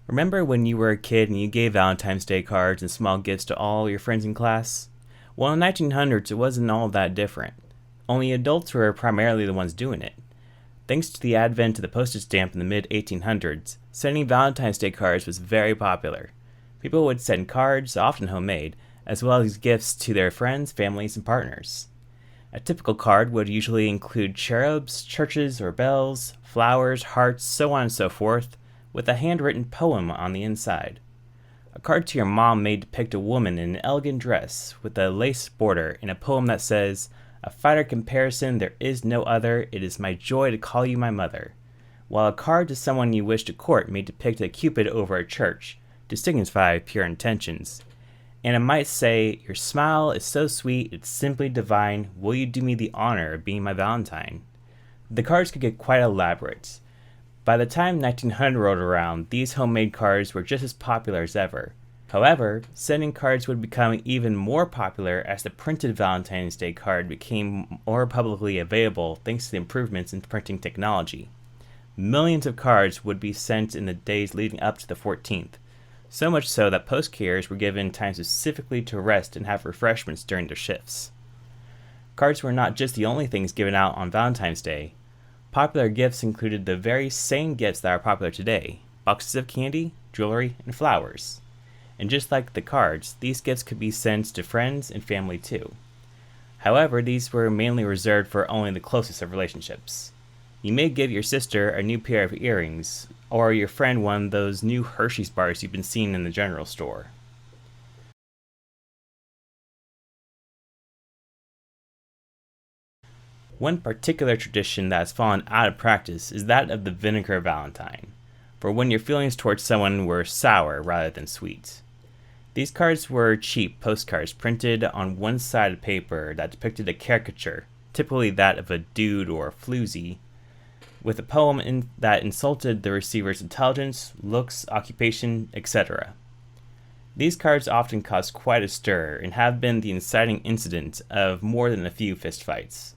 Remember when you were a kid and you gave Valentine's Day cards and small gifts to all your friends in class? Well, in the 1900s, it wasn't all that different. Only adults were primarily the ones doing it. Thanks to the advent of the postage stamp in the mid 1800s, sending Valentine's Day cards was very popular. People would send cards, often homemade, as well as gifts to their friends, families, and partners. A typical card would usually include cherubs, churches or bells, flowers, hearts, so on and so forth, with a handwritten poem on the inside. A card to your mom may depict a woman in an elegant dress with a lace border and a poem that says, "A fighter comparison, there is no other, it is my joy to call you my mother." While a card to someone you wish to court may depict a cupid over a church, to signify pure intentions. And it might say, "Your smile is so sweet, it's simply divine, will you do me the honor of being my Valentine?" The cards could get quite elaborate. By the time 1900 rolled around, these homemade cards were just as popular as ever. However, sending cards would become even more popular as the printed Valentine's Day card became more publicly available thanks to the improvements in printing technology. Millions of cards would be sent in the days leading up to the 14th, so much so that post carriers were given time specifically to rest and have refreshments during their shifts. Cards were not just the only things given out on Valentine's Day. Popular gifts included the very same gifts that are popular today: boxes of candy, jewelry, and flowers. And just like the cards, these gifts could be sent to friends and family too. However, these were mainly reserved for only the closest of relationships. You may give your sister a new pair of earrings, or your friend one of those new Hershey's bars you've been seeing in the general store. One particular tradition that has fallen out of practice is that of the vinegar Valentine, for when your feelings towards someone were sour rather than sweet. These cards were cheap postcards printed on one side of paper that depicted a caricature, typically that of a dude or a floozy, with a poem that insulted the receiver's intelligence, looks, occupation, etc. These cards often caused quite a stir and have been the inciting incident of more than a few fistfights.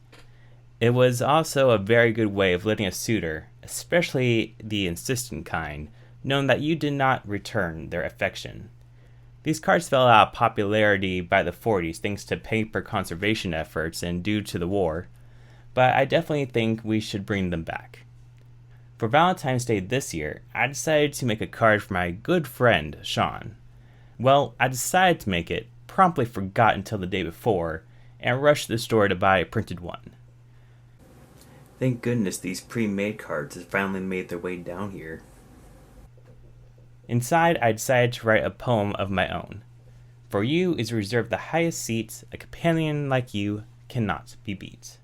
It was also a very good way of letting a suitor, especially the insistent kind, know that you did not return their affection. These cards fell out of popularity by the 40s thanks to paper conservation efforts and due to the war, but I definitely think we should bring them back. For Valentine's Day this year, I decided to make a card for my good friend, Sean. Well, I decided to make it, promptly forgot until the day before, and rushed to the store to buy a printed one. Thank goodness these pre-made cards have finally made their way down here. Inside, I decided to write a poem of my own. For you is reserved the highest seat, a companion like you cannot be beat.